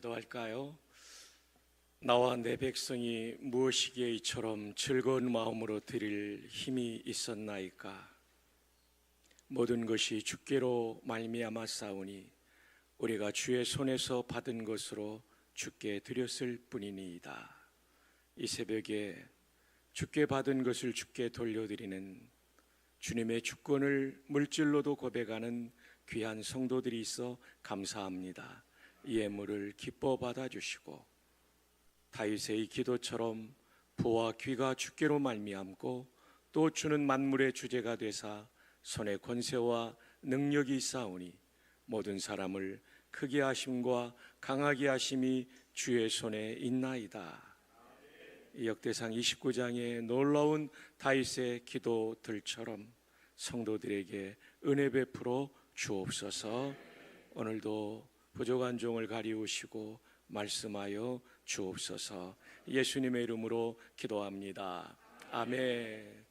기도할까요? 나와 내 백성이 무엇이기에 이처럼 즐거운 마음으로 드릴 힘이 있었나이까? 모든 것이 주께로 말미암아 싸우니 우리가 주의 손에서 받은 것으로 주께 드렸을 뿐이니이다. 이 새벽에 주께 받은 것을 주께 돌려드리는 주님의 주권을 물질로도 고백하는 귀한 성도들이 있어 감사합니다. 이 예물을 기뻐 받아주시고 다윗의 기도처럼 부와 귀가 주께로 말미암고 또 주는 만물의 주제가 되사 손에 권세와 능력이 있사오니 모든 사람을 크게 하심과 강하게 하심이 주의 손에 있나이다. 역대상 29장의 놀라운 다윗의 기도들처럼 성도들에게 은혜 베풀어 주옵소서. 오늘도 부족한 종을 가리우시고 말씀하여 주옵소서. 예수님의 이름으로 기도합니다. 아멘.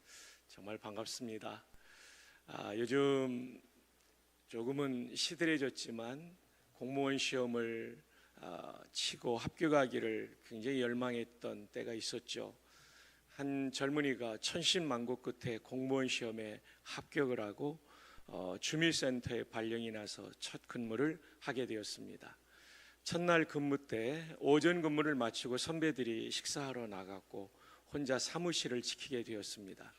정말 반갑습니다. 요즘 조금은 시들해졌지만 공무원 시험을 치고 합격하기를 굉장히 열망했던 때가 있었죠. 한 젊은이가 천신만고 끝에 공무원 시험에 합격을 하고 주민센터에 발령이 나서 첫 근무를 하게 되었습니다. 첫날 근무 때 오전 근무를 마치고 선배들이 식사하러 나갔고 혼자 사무실을 지키게 되었습니다.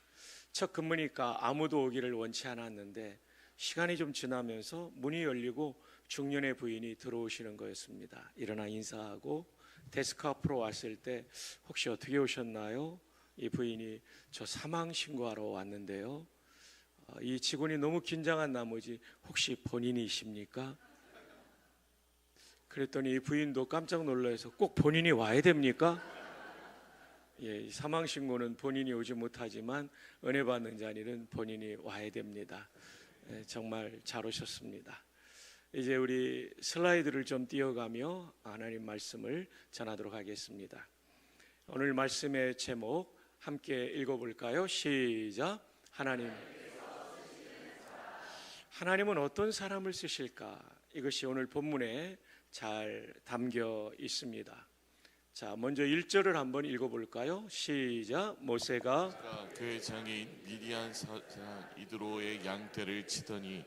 첫 근무니까 아무도 오기를 원치 않았는데 시간이 좀 지나면서 문이 열리고 중년의 부인이 들어오시는 거였습니다. 일어나 인사하고 데스크 앞으로 왔을 때 혹시 어떻게 오셨나요? 이 부인이 저 사망 신고하러 왔는데요. 이 직원이 너무 긴장한 나머지 혹시 본인이십니까? 그랬더니 이 부인도 깜짝 놀라서 꼭 본인이 와야 됩니까? 예, 사망 신고는 본인이 오지 못하지만 은혜 받는 자리는 본인이 와야 됩니다. 예, 정말 잘 오셨습니다. 이제 우리 슬라이드를 좀 띄어가며 하나님 말씀을 전하도록 하겠습니다. 오늘 말씀의 제목 함께 읽어볼까요? 시작. 하나님은 어떤 사람을 쓰실까? 이것이 오늘 본문에 잘 담겨 있습니다. 자, 먼저 1절을 한번 읽어볼까요? 시작. 모세가 그의 장인 미디안 사람 이드로의 양떼를 치더니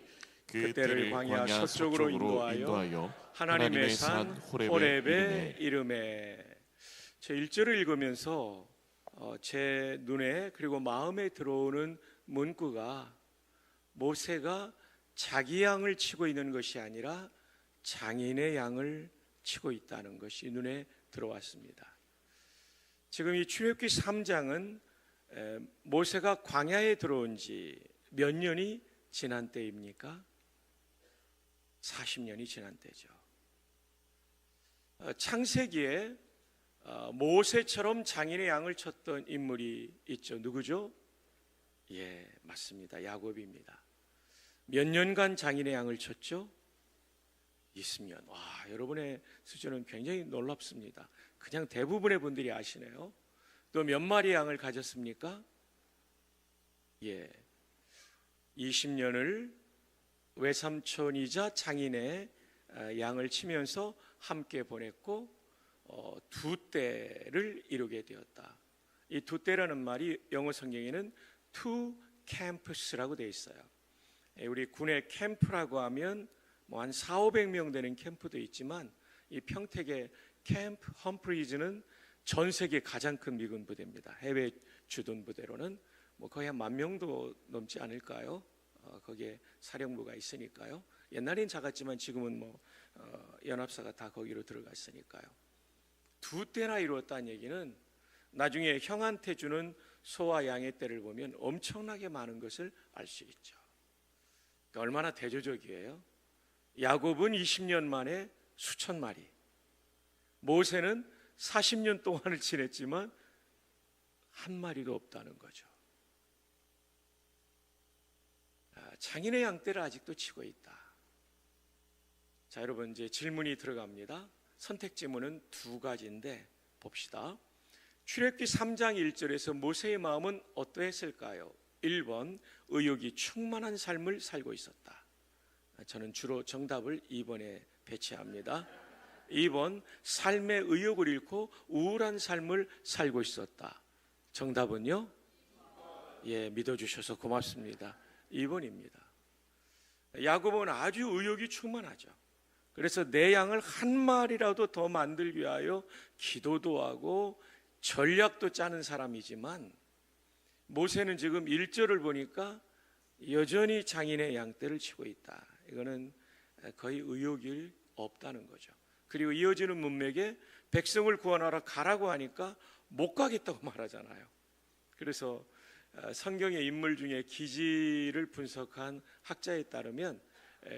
그때를 광야 서쪽으로 인도하여 하나님의 산 호렙의 이름에. 제 1절을 읽으면서 제 눈에 그리고 마음에 들어오는 문구가 모세가 자기 양을 치고 있는 것이 아니라 장인의 양을 치고 있다는 것이 눈에 들어왔습니다. 지금 이 출애굽기 3장은 모세가 광야에 들어온 지 몇 년이 지난 때입니까? 40년이 지난 때죠. 창세기에 모세처럼 장인의 양을 쳤던 인물이 있죠. 누구죠? 예, 맞습니다. 야곱입니다. 몇 년간 장인의 양을 쳤죠? 20년. 와, 여러분의 수준은 굉장히 놀랍습니다. 그냥 대부분의 분들이 아시네요. 또 몇 마리 양을 가졌습니까? 예, 20년을 외삼촌이자 장인의 양을 치면서 함께 보냈고 두 때를 이루게 되었다. 이 두 때라는 말이 영어 성경에는 two camps라고 되어 있어요. 우리 군의 캠프라고 하면 뭐 한 4,500명 되는 캠프도 있지만 이 평택의 캠프 험프리즈는 전 세계 가장 큰 미군 부대입니다. 해외 주둔 부대로는 뭐 거의 한 10,000명도 넘지 않을까요? 거기에 사령부가 있으니까요. 옛날엔 작았지만 지금은 뭐 연합사가 다 거기로 들어갔으니까요. 두 때나 이루었다는 얘기는 나중에 형한테 주는 소와 양의 때를 보면 엄청나게 많은 것을 알 수 있죠. 그러니까 얼마나 대조적이에요. 야곱은 20년 만에 수천 마리, 모세는 40년 동안을 지냈지만 한 마리도 없다는 거죠. 장인의 양떼를 아직도 치고 있다. 자, 여러분 이제 질문이 들어갑니다. 선택 지문은 두 가지인데 봅시다. 출애굽기 3장 1절에서 모세의 마음은 어떠했을까요? 1번, 의욕이 충만한 삶을 살고 있었다. 저는 주로 정답을 2번에 배치합니다. 2번 삶의 의욕을 잃고 우울한 삶을 살고 있었다. 정답은요? 예, 믿어주셔서 고맙습니다. 2번입니다. 야곱은 아주 의욕이 충만하죠. 그래서 내 양을 한 마리라도 더 만들기 위하여 기도도 하고 전략도 짜는 사람이지만, 모세는 지금 1절을 보니까 여전히 장인의 양떼를 치고 있다. 이거는 거의 의욕이 없다는 거죠. 그리고 이어지는 문맥에 백성을 구원하러 가라고 하니까 못 가겠다고 말하잖아요. 그래서 성경의 인물 중에 기질을 분석한 학자에 따르면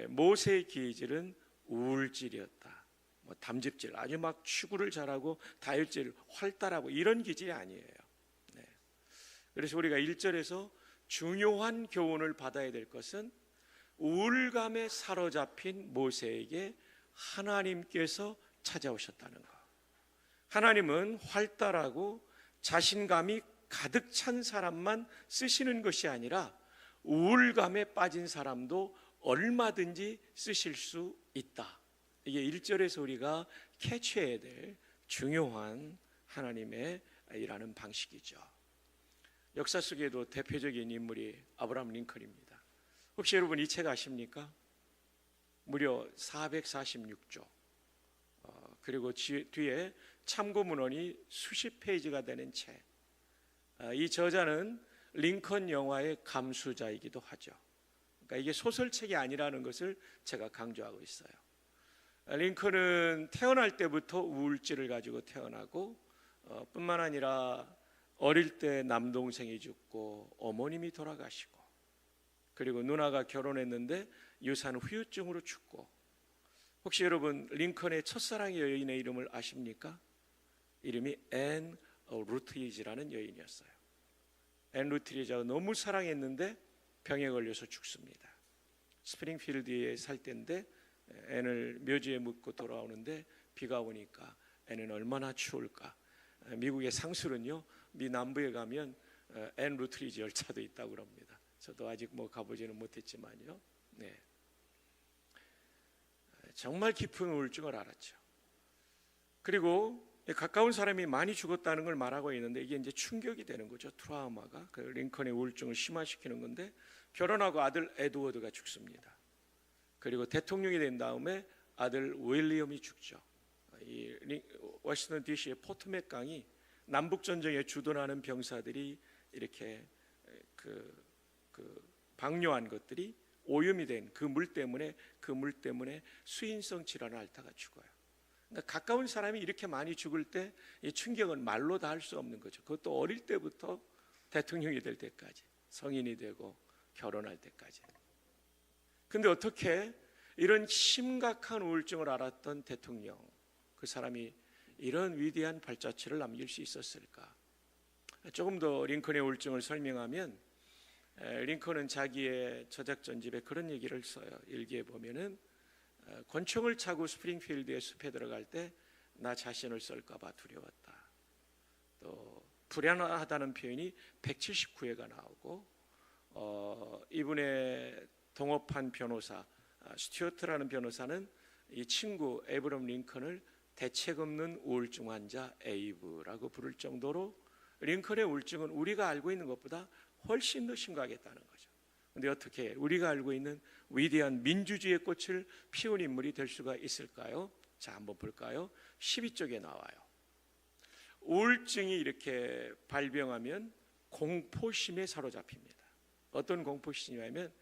모세의 기질은 우울질이었다. 담즙질, 아주 막 추구를 잘하고 다혈질, 활달하고 이런 기질이 아니에요. 네. 그래서 우리가 1절에서 중요한 교훈을 받아야 될 것은 우울감에 사로잡힌 모세에게 하나님께서 찾아오셨다는 것. 하나님은 활달하고 자신감이 가득 찬 사람만 쓰시는 것이 아니라 우울감에 빠진 사람도 얼마든지 쓰실 수 있다. 이게 1절에서 우리가 캐치해야 될 중요한 하나님의 일하는 방식이죠. 역사 속에도 대표적인 인물이 아브라함 링컨입니다. 혹시 여러분 이 책 아십니까? 무려 446조, 그리고 뒤에 참고 문헌이 수십 페이지가 되는 책. 이 저자는 링컨 영화의 감수자이기도 하죠. 그러니까 이게 소설책이 아니라는 것을 제가 강조하고 있어요. 링컨은 태어날 때부터 우울증을 가지고 태어나고, 뿐만 아니라 어릴 때 남동생이 죽고 어머님이 돌아가시고, 그리고 누나가 결혼했는데 유산 후유증으로 죽고. 혹시 여러분 링컨의 첫사랑의 여인의 이름을 아십니까? 이름이 앤 루트리지라는 여인이었어요. 앤 루트리지가 너무 사랑했는데 병에 걸려서 죽습니다. 스프링필드에 살 때인데 앤을 묘지에 묻고 돌아오는데 비가 오니까 앤은 얼마나 추울까. 미국의 상술은요, 미 남부에 가면 앤 루트리지 열차도 있다고 그럽니다. 저도 아직 가보지는 못했지만요. 네. 정말 깊은 우울증을 알았죠. 그리고 가까운 사람이 많이 죽었다는 걸 말하고 있는데, 이게 이제 충격이 되는 거죠. 트라우마가 그 링컨의 우울증을 심화시키는 건데, 결혼하고 아들 에드워드가 죽습니다. 그리고 대통령이 된 다음에 아들 윌리엄이 죽죠. 이 워싱턴 DC의 포토맥 강이 남북 전쟁에 주둔하는 병사들이 이렇게 방뇨한 것들이 오염이 된 그 물 때문에 수인성 질환을 앓다가 죽어요. 그러니까 가까운 사람이 이렇게 많이 죽을 때 이 충격은 말로 다 할 수 없는 거죠. 그것도 어릴 때부터 대통령이 될 때까지, 성인이 되고 결혼할 때까지. 근데 어떻게 이런 심각한 우울증을 앓았던 대통령, 그 사람이 이런 위대한 발자취를 남길 수 있었을까? 조금 더 링컨의 우울증을 설명하면, 링컨은 자기의 저작전집에 그런 얘기를 써요. 일기에 보면은 권총을 차고 스프링필드의 숲에 들어갈 때 나 자신을 쏠까봐 두려웠다. 또 불안하다는 표현이 179회가 나오고, 이분의 동업한 변호사 스튜어트라는 변호사는 이 친구 에브럼 링컨을 대책 없는 우울증 환자 에이브라고 부를 정도로 링컨의 우울증은 우리가 알고 있는 것보다 훨씬 더 심각했다는 거죠. 그런데 어떻게 우리가 알고 있는 위대한 민주주의의 꽃을 피운 인물이 될 수가 있을까요? 자, 한번 볼까요? 12쪽에 나와요. 우울증이 이렇게 발병하면 공포심에 사로잡힙니다. 어떤 공포심이냐면,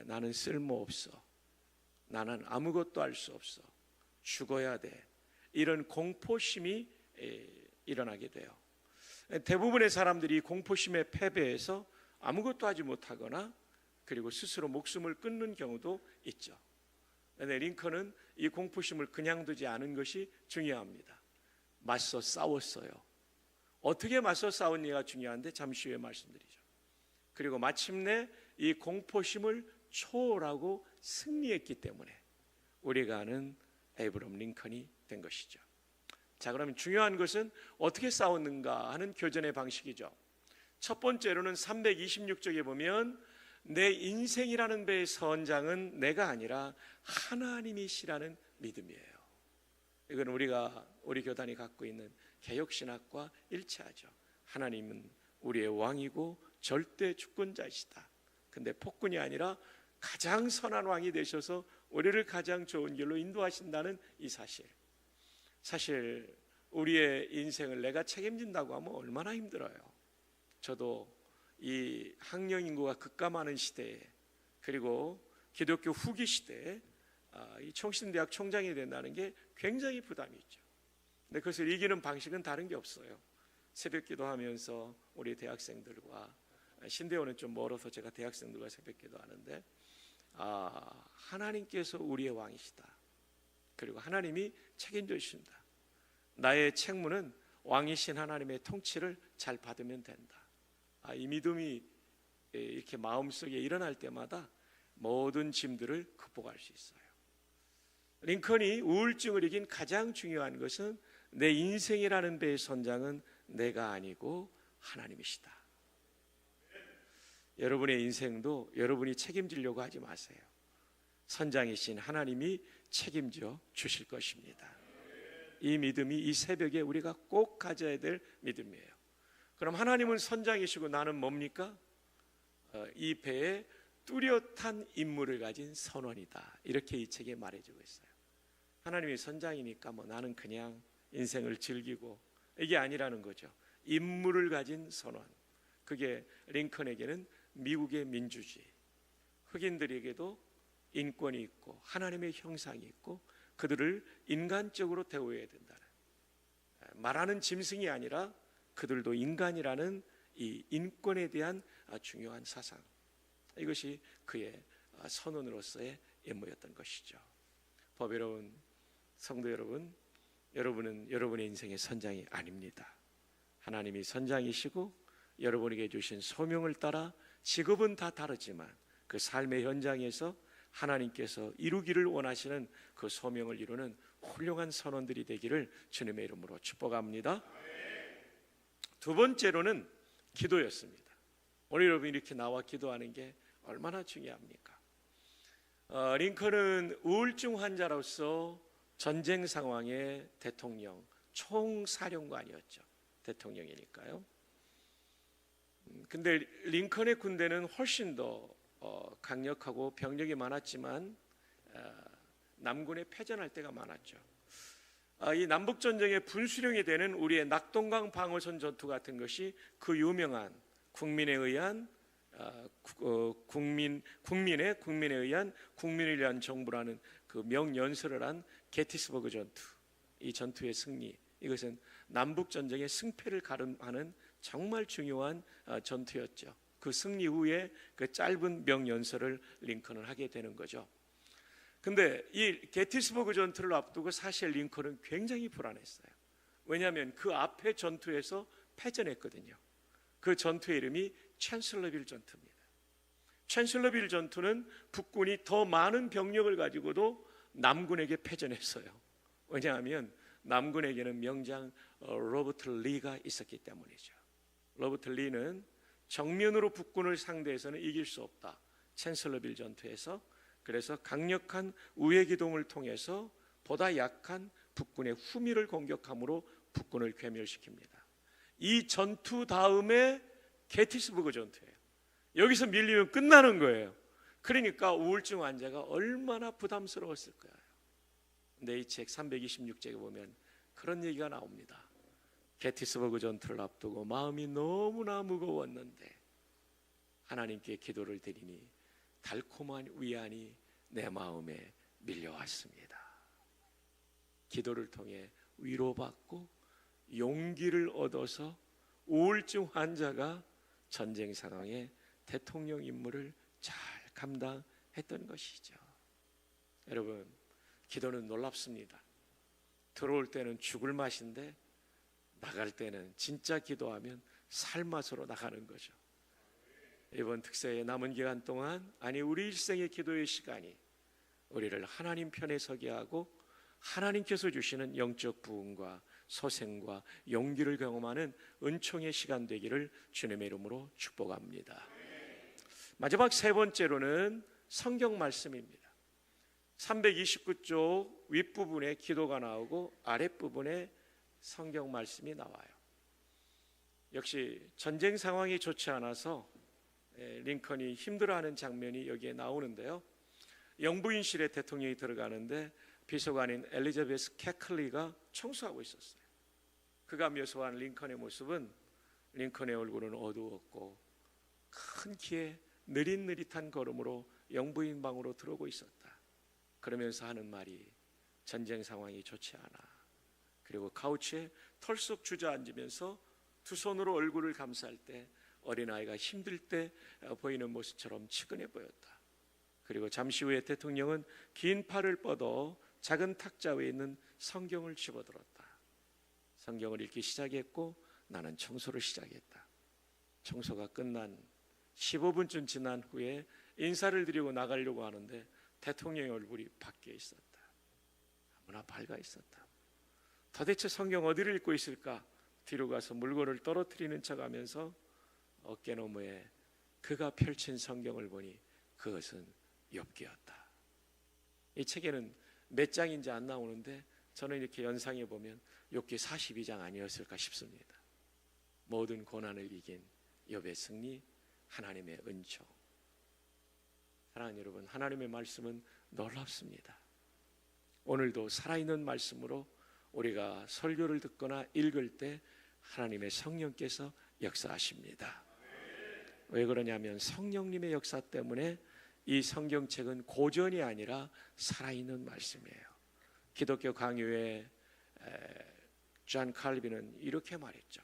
나는 쓸모없어, 나는 아무것도 할 수 없어, 죽어야 돼, 이런 공포심이 일어나게 돼요. 대부분의 사람들이 공포심에 패배해서 아무것도 하지 못하거나, 그리고 스스로 목숨을 끊는 경우도 있죠. 그런데 링컨은 이 공포심을 그냥 두지 않은 것이 중요합니다. 맞서 싸웠어요. 어떻게 맞서 싸웠냐가 중요한데 잠시 후에 말씀드리죠. 그리고 마침내 이 공포심을 초월하고 승리했기 때문에 우리가 아는 에이브럼 링컨이 된 것이죠. 자, 그러면 중요한 것은 어떻게 싸웠는가 하는 교전의 방식이죠. 첫 번째로는 326쪽에 보면, 내 인생이라는 배의 선장은 내가 아니라 하나님이시라는 믿음이에요. 이건 우리 교단이 갖고 있는 개혁신학과 일치하죠. 하나님은 우리의 왕이고 절대 주권자이시다. 근데 폭군이 아니라 가장 선한 왕이 되셔서 우리를 가장 좋은 길로 인도하신다는 이 사실 우리의 인생을 내가 책임진다고 하면 얼마나 힘들어요. 저도 이 학령 인구가 급감하는 시대에, 그리고 기독교 후기 시대에 이 총신대학 총장이 된다는 게 굉장히 부담이 있죠. 근데 그것을 이기는 방식은 다른 게 없어요. 새벽 기도하면서 우리 대학생들과, 신대원은 좀 멀어서 제가 대학생들과 새벽 기도하는데, 하나님께서 우리의 왕이시다. 그리고 하나님이 책임져 주신다. 나의 책무는 왕이신 하나님의 통치를 잘 받으면 된다. 이 믿음이 이렇게 마음속에 일어날 때마다 모든 짐들을 극복할 수 있어요. 링컨이 우울증을 이긴 가장 중요한 것은 내 인생이라는 배의 선장은 내가 아니고 하나님이시다. 여러분의 인생도 여러분이 책임지려고 하지 마세요. 선장이신 하나님이 책임져 주실 것입니다. 이 믿음이 이 새벽에 우리가 꼭 가져야 될 믿음이에요. 그럼 하나님은 선장이시고 나는 뭡니까? 이 배에 뚜렷한 임무를 가진 선원이다. 이렇게 이 책에 말해주고 있어요. 하나님이 선장이니까 나는 그냥 인생을 즐기고, 이게 아니라는 거죠. 임무를 가진 선원. 그게 링컨에게는 미국의 민주주의, 흑인들에게도 인권이 있고 하나님의 형상이 있고 그들을 인간적으로 대우해야 된다는, 말하는 짐승이 아니라 그들도 인간이라는 이 인권에 대한 중요한 사상, 이것이 그의 선언으로서의 임무였던 것이죠. 보배로운 성도 여러분, 여러분은 여러분의 인생의 선장이 아닙니다. 하나님이 선장이시고 여러분에게 주신 소명을 따라 직업은 다 다르지만 그 삶의 현장에서 하나님께서 이루기를 원하시는 그 소명을 이루는 훌륭한 선원들이 되기를 주님의 이름으로 축복합니다. 두 번째로는 기도였습니다. 오늘 여러분이 이렇게 나와 기도하는 게 얼마나 중요합니까? 링컨은 우울증 환자로서 전쟁 상황의 대통령, 총사령관이었죠. 대통령이니까요. 근데 링컨의 군대는 훨씬 더 강력하고 병력이 많았지만 남군에 패전할 때가 많았죠. 이 남북전쟁의 분수령이 되는 우리의 낙동강 방어선 전투 같은 것이 그 유명한 국민에 의한 국민을 위한 정부라는 그 명연설을 한 게티스버그 전투, 이 전투의 승리, 이것은 남북전쟁의 승패를 가름하는 정말 중요한 전투였죠. 그 승리 후에 그 짧은 명연설을 링컨은 하게 되는 거죠. 근데 이 게티스버그 전투를 앞두고 사실 링컨은 굉장히 불안했어요. 왜냐하면 그 앞에 전투에서 패전했거든요. 그 전투의 이름이 찬슬러빌 전투입니다. 찬슬러빌 전투는 북군이 더 많은 병력을 가지고도 남군에게 패전했어요. 왜냐하면 남군에게는 명장 로버트 리가 있었기 때문이죠. 로버트 리는 정면으로 북군을 상대해서는 이길 수 없다. 찬슬러빌 전투에서. 그래서 강력한 우회기동을 통해서 보다 약한 북군의 후미를 공격함으로 북군을 괴멸시킵니다. 이 전투 다음에 게티스버그 전투예요. 여기서 밀리면 끝나는 거예요. 그러니까 우울증 환자가 얼마나 부담스러웠을 거예요. 근데 이 책 326쪽에 보면 그런 얘기가 나옵니다. 게티스버그 전투를 앞두고 마음이 너무나 무거웠는데 하나님께 기도를 드리니 달콤한 위안이 내 마음에 밀려왔습니다. 기도를 통해 위로받고 용기를 얻어서 우울증 환자가 전쟁 상황에 대통령 임무를 잘 감당했던 것이죠. 여러분, 기도는 놀랍습니다. 들어올 때는 죽을 맛인데 나갈 때는 진짜 기도하면 살맛으로 나가는 거죠. 이번 특세의 남은 기간 동안, 우리 일생의 기도의 시간이 우리를 하나님 편에 서게 하고 하나님께서 주시는 영적 부흥과 소생과 용기를 경험하는 은총의 시간 되기를 주님의 이름으로 축복합니다. 마지막 세 번째로는 성경 말씀입니다. 329쪽 윗부분에 기도가 나오고 아랫부분에 성경 말씀이 나와요. 역시 전쟁 상황이 좋지 않아서 링컨이 힘들어하는 장면이 여기에 나오는데요. 영부인실에 대통령이 들어가는데 비서관인 엘리자베스 캐클리가 청소하고 있었어요. 그가 묘사한 링컨의 모습은 링컨의 얼굴은 어두웠고 큰 키에 느릿느릿한 걸음으로 영부인 방으로 들어오고 있었다. 그러면서 하는 말이 전쟁 상황이 좋지 않아. 그리고 카우치에 털썩 주저앉으면서 두 손으로 얼굴을 감쌀 때 어린아이가 힘들 때 보이는 모습처럼 측은해 보였다. 그리고 잠시 후에 대통령은 긴 팔을 뻗어 작은 탁자 위에 있는 성경을 집어들었다. 성경을 읽기 시작했고 나는 청소를 시작했다. 청소가 끝난 15분쯤 지난 후에 인사를 드리고 나가려고 하는데 대통령의 얼굴이 밖에 있었다. 너무나 밝아 있었다. 도대체 성경 어디를 읽고 있을까? 뒤로 가서 물건을 떨어뜨리는 척하면서 어깨 너머에 그가 펼친 성경을 보니 그것은 욥기였다. 이 책에는 몇 장인지 안 나오는데 저는 이렇게 연상해 보면 욥기 42장 아니었을까 싶습니다. 모든 고난을 이긴 욥의 승리, 하나님의 은총. 사랑하는 여러분, 하나님의 말씀은 놀랍습니다. 오늘도 살아있는 말씀으로 우리가 설교를 듣거나 읽을 때 하나님의 성령께서 역사하십니다. 왜 그러냐면 성령님의 역사 때문에 이 성경책은 고전이 아니라 살아있는 말씀이에요. 기독교 강요의 존 칼빈은 이렇게 말했죠.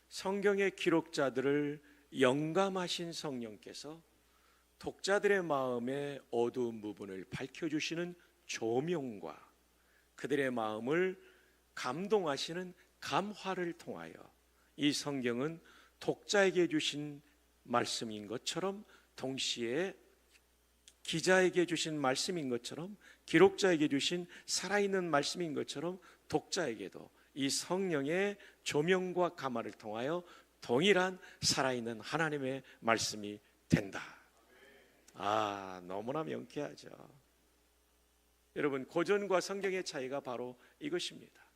성경의 기록자들을 영감하신 성령께서 독자들의 마음의 어두운 부분을 밝혀주시는 조명과 그들의 마음을 감동하시는 감화를 통하여 이 성경은 독자에게 주신 말씀인 것처럼 동시에 기자에게 주신 말씀인 것처럼 기록자에게 주신 살아있는 말씀인 것처럼 독자에게도 이 성령의 조명과 감화를 통하여 동일한 살아있는 하나님의 말씀이 된다. 너무나 명쾌하죠. 여러분, 고전과 성경의 차이가 바로 이것입니다.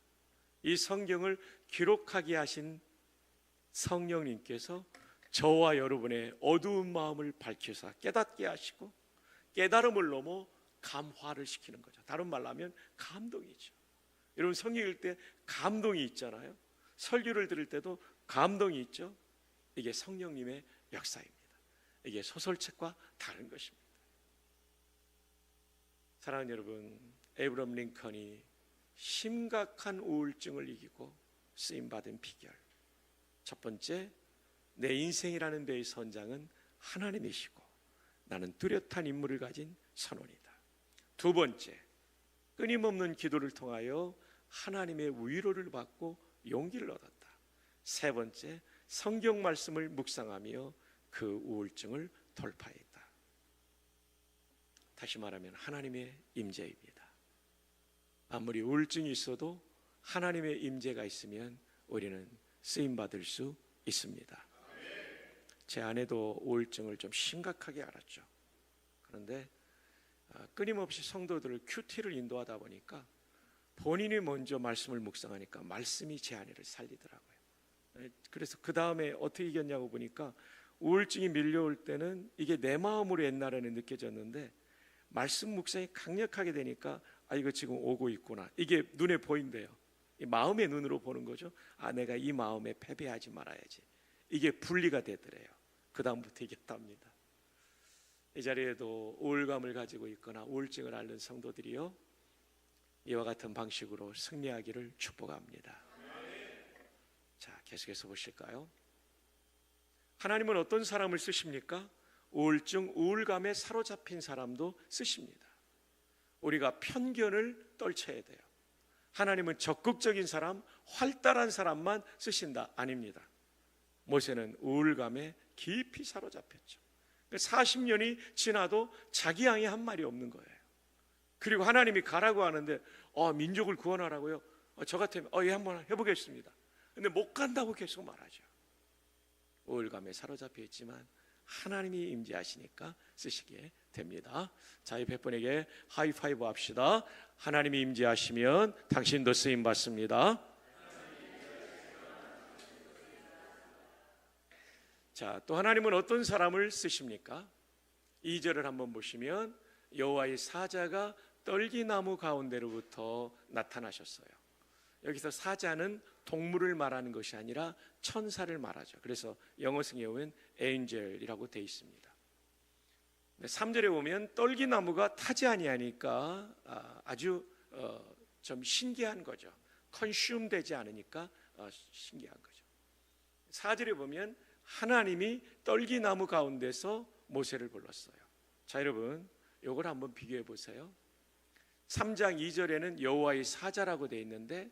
이 성경을 기록하게 하신 성령님께서 저와 여러분의 어두운 마음을 밝혀서 깨닫게 하시고 깨달음을 넘어 감화를 시키는 거죠. 다른 말로 하면 감동이죠. 여러분, 성경 읽을 때 감동이 있잖아요. 설교를 들을 때도 감동이 있죠. 이게 성령님의 역사입니다. 이게 소설책과 다른 것입니다. 사랑하는 여러분, 에이브럼 링컨이 심각한 우울증을 이기고 쓰임받은 비결, 첫 번째, 내 인생이라는 배의 선장은 하나님이시고 나는 뚜렷한 임무를 가진 선원이다. 두 번째, 끊임없는 기도를 통하여 하나님의 위로를 받고 용기를 얻었다. 세 번째, 성경 말씀을 묵상하며 그 우울증을 돌파했다. 다시 말하면 하나님의 임재입니다. 아무리 우울증이 있어도 하나님의 임재가 있으면 우리는 쓰임받을 수 있습니다. 제 아내도 우울증을 좀 심각하게 앓았죠. 그런데 끊임없이 성도들을 큐티를 인도하다 보니까 본인이 먼저 말씀을 묵상하니까 말씀이 제 아내를 살리더라고요. 그래서 그 다음에 어떻게 이겼냐고 보니까 우울증이 밀려올 때는 이게 내 마음으로 옛날에는 느껴졌는데 말씀 묵상이 강력하게 되니까 이거 지금 오고 있구나. 이게 눈에 보인대요. 이 마음의 눈으로 보는 거죠. 내가 이 마음에 패배하지 말아야지. 이게 분리가 되더래요. 그 다음부터 이겼답니다. 이 자리에도 우울감을 가지고 있거나 우울증을 앓는 성도들이요, 이와 같은 방식으로 승리하기를 축복합니다. 자, 계속해서 보실까요? 하나님은 어떤 사람을 쓰십니까? 우울증, 우울감에 사로잡힌 사람도 쓰십니다. 우리가 편견을 떨쳐야 돼요. 하나님은 적극적인 사람, 활달한 사람만 쓰신다? 아닙니다. 모세는 우울감에 깊이 사로잡혔죠. 40년이 지나도 자기 양이 한 말이 없는 거예요. 그리고 하나님이 가라고 하는데 민족을 구원하라고요? 저 같으면 예, 한번 해보겠습니다. 근데 못 간다고 계속 말하죠. 우울감에 사로잡혀 있지만 하나님이 임재하시니까 쓰시기에 됩니다. 자, 이 100분에게 하이파이브 합시다. 하나님이 임재하시면 당신도 쓰임 받습니다. 자, 또 하나님은 어떤 사람을 쓰십니까? 2절을 한번 보시면 여호와의 사자가 떨기나무 가운데로부터 나타나셨어요. 여기서 사자는 동물을 말하는 것이 아니라 천사를 말하죠. 그래서 영어 성경에 보면 angel이라고 되어 있습니다. 3절에 보면 떨기나무가 타지 아니하니까 아주 좀 신기한 거죠. 컨슘 되지 않으니까 신기한 거죠. 4절에 보면 하나님이 떨기나무 가운데서 모세를 불렀어요. 자, 여러분 이걸 한번 비교해 보세요. 3장 2절에는 여호와의 사자라고 되어 있는데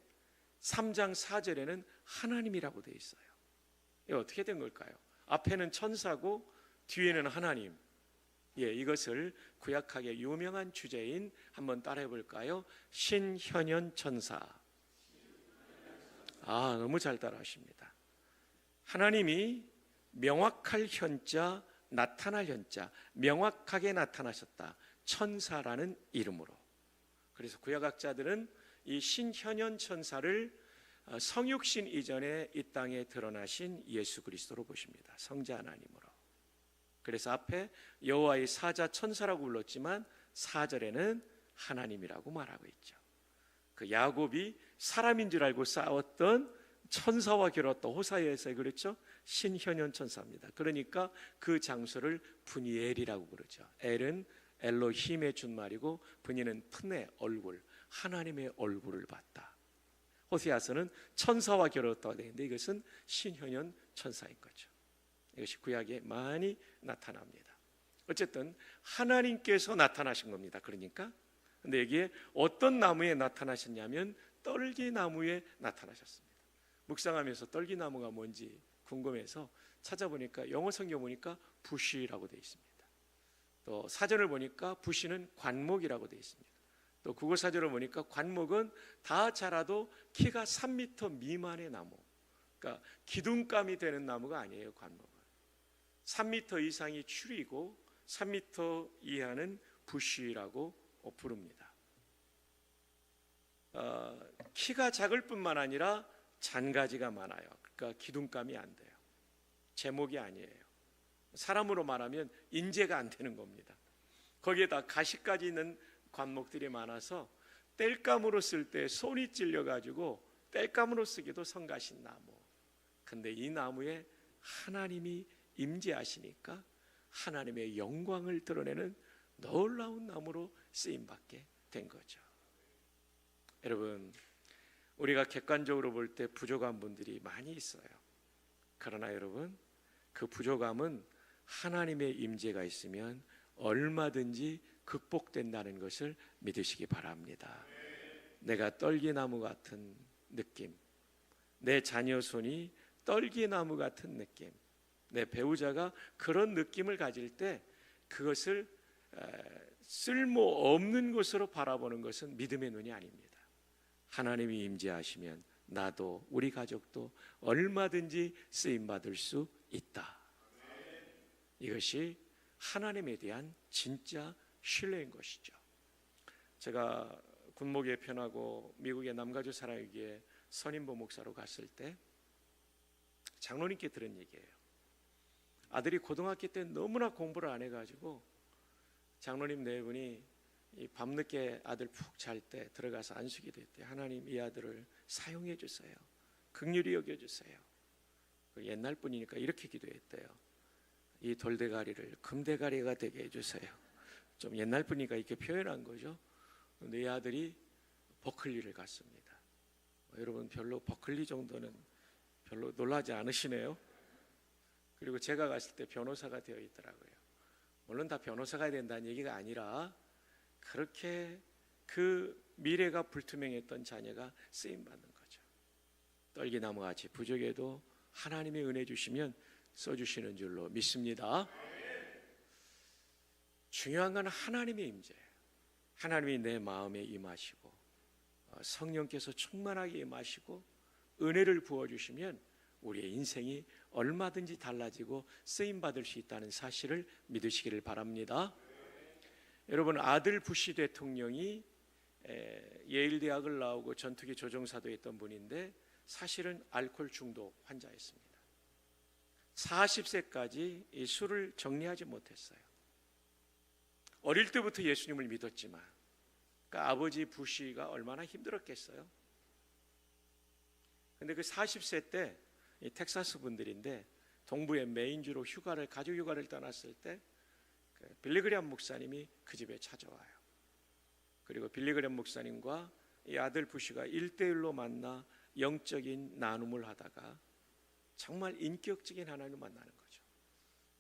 3장 4절에는 하나님이라고 되어 있어요. 이게 어떻게 된 걸까요? 앞에는 천사고 뒤에는 하나님. 예, 이것을 구약학의 유명한 주제인 한번 따라해 볼까요? 신현현 천사. 너무 잘 따라하십니다. 하나님이 명확할 현자, 나타날 현자, 명확하게 나타나셨다. 천사라는 이름으로. 그래서 구약학자들은 이 신현현 천사를 성육신 이전에 이 땅에 드러나신 예수 그리스도로 보십니다. 성자 하나님으로. 그래서 앞에 여호와의 사자 천사라고 불렀지만 4절에는 하나님이라고 말하고 있죠. 그 야곱이 사람인 줄 알고 싸웠던 천사와 겨뤘던 호사야에서 그랬죠. 신현현 천사입니다. 그러니까 그 장소를 분이엘이라고 그러죠. 엘은 엘로힘의 준말이고 분이는 푼의 얼굴, 하나님의 얼굴을 봤다. 호세아서는 천사와 겨뤘다고 되어 있는데 이것은 신현현 천사인 거죠. 이것이 구약에 많이 나타납니다. 어쨌든 하나님께서 나타나신 겁니다. 그러니까 근데 여기에 어떤 나무에 나타나셨냐면 떨기나무에 나타나셨습니다. 묵상하면서 떨기나무가 뭔지 궁금해서 찾아보니까 영어 성경 보니까 부시라고 되어 있습니다. 또 사전을 보니까 부시는 관목이라고 되어 있습니다. 또 국어 사전을 보니까 관목은 다 자라도 키가 3m 미만의 나무. 그러니까 기둥감이 되는 나무가 아니에요. 관목은 3m 이상이 추리고 3m 이하는 부시라고 부릅니다. 키가 작을 뿐만 아니라 잔가지가 많아요. 그러니까 기둥감이 안 돼요. 제목이 아니에요. 사람으로 말하면 인재가 안 되는 겁니다. 거기에다 가시까지 있는 관목들이 많아서 땔감으로 쓸 때 손이 찔려가지고 땔감으로 쓰기도 성가신 나무. 근데 이 나무에 하나님이 임재하시니까 하나님의 영광을 드러내는 놀라운 나무로 쓰임받게 된 거죠. 여러분, 우리가 객관적으로 볼 때 부족한 분들이 많이 있어요. 그러나 여러분, 그 부족함은 하나님의 임재가 있으면 얼마든지 극복된다는 것을 믿으시기 바랍니다. 내가 떨기나무 같은 느낌, 내 자녀 손이 떨기나무 같은 느낌, 내 배우자가 그런 느낌을 가질 때 그것을 쓸모없는 것으로 바라보는 것은 믿음의 눈이 아닙니다. 하나님이 임재하시면 나도 우리 가족도 얼마든지 쓰임받을 수 있다. 이것이 하나님에 대한 진짜 신뢰인 것이죠. 제가 군목 예편하고 미국의 남가주 사랑교회 선임부 목사로 갔을 때 장로님께 들은 얘기예요. 아들이 고등학교 때 너무나 공부를 안 해가지고 장로님 네 분이 밤늦게 아들 푹 잘 때 들어가서 안수기 됐대요. 하나님 이 아들을 사용해 주세요. 긍휼히 여겨주세요. 옛날 분이니까 이렇게 기도했대요. 이 돌대가리를 금대가리가 되게 해주세요. 좀 옛날 분이니까 이렇게 표현한 거죠. 내 아들이 버클리를 갔습니다. 여러분 별로 버클리 정도는 별로 놀라지 않으시네요. 그리고 제가 갔을 때 변호사가 되어 있더라고요. 물론 다 변호사가 된다는 얘기가 아니라 그렇게 그 미래가 불투명했던 자녀가 쓰임받는 거죠. 떨기나무같이 부족해도 하나님의 은혜 주시면 써주시는 줄로 믿습니다. 중요한 건 하나님의 임재예요. 하나님이 내 마음에 임하시고 성령께서 충만하게 임하시고 은혜를 부어주시면 우리의 인생이 얼마든지 달라지고 쓰임받을 수 있다는 사실을 믿으시기를 바랍니다. 여러분, 아들 부시 대통령이 예일 대학을 나오고 전투기 조종사도 했던 분인데 사실은 알코올 중독 환자였습니다. 40세까지 이 술을 정리하지 못했어요. 어릴 때부터 예수님을 믿었지만, 그러니까 아버지 부시가 얼마나 힘들었겠어요. 근데 그 40세 때 이 텍사스 분들인데 동부의 메인주로 가족 휴가를 떠났을 때 빌리그램 목사님이 그 집에 찾아와요. 그리고 빌리그램 목사님과 이 아들 부시가 1대1로 만나 영적인 나눔을 하다가 정말 인격적인 하나님을 만나는 거죠.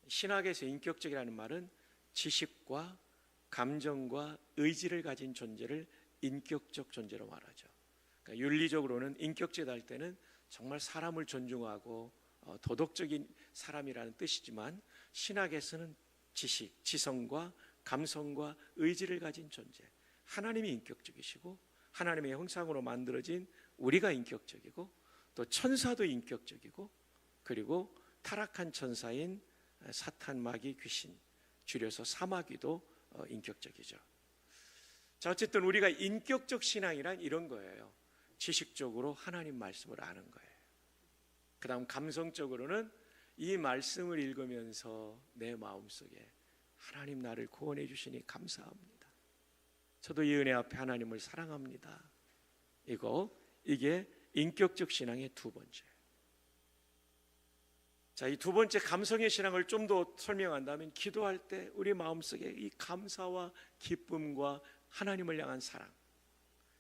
신학에서 인격적이라는 말은 지식과 감정과 의지를 가진 존재를 인격적 존재로 말하죠. 그러니까 윤리적으로는 인격적이다 할 때는 정말 사람을 존중하고 도덕적인 사람이라는 뜻이지만, 신학에서는 지식, 지성과 감성과 의지를 가진 존재, 하나님이 인격적이시고 하나님의 형상으로 만들어진 우리가 인격적이고, 또 천사도 인격적이고, 그리고 타락한 천사인 사탄, 마귀, 귀신, 줄여서 사마귀도 인격적이죠. 자, 어쨌든 우리가 인격적 신앙이란 이런 거예요. 지식적으로 하나님 말씀을 아는 거예요. 그 다음 감성적으로는 이 말씀을 읽으면서 내 마음속에 하나님 나를 구원해 주시니 감사합니다. 저도 이 은혜 앞에 하나님을 사랑합니다. 이게 인격적 신앙의 두 번째. 자, 이 두 번째 감성의 신앙을 좀 더 설명한다면, 기도할 때 우리 마음속에 이 감사와 기쁨과 하나님을 향한 사랑,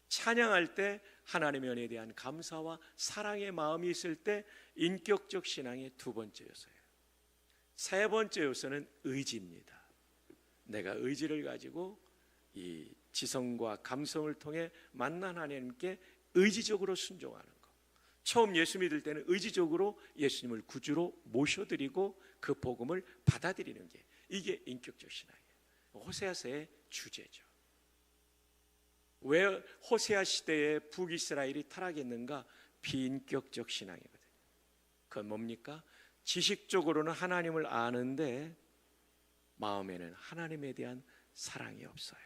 찬양할 때 하나님의 은혜에 대한 감사와 사랑의 마음이 있을 때 인격적 신앙의 두 번째 요소예요. 세 번째 요소는 의지입니다. 내가 의지를 가지고 이 지성과 감성을 통해 만난 하나님께 의지적으로 순종하는 것. 처음 예수 믿을 때는 의지적으로 예수님을 구주로 모셔드리고 그 복음을 받아들이는 게, 이게 인격적 신앙이에요. 호세아서의 주제죠. 왜 호세아 시대에 북이스라엘이 타락했는가? 비인격적 신앙이거든요. 그건 뭡니까? 지식적으로는 하나님을 아는데 마음에는 하나님에 대한 사랑이 없어요.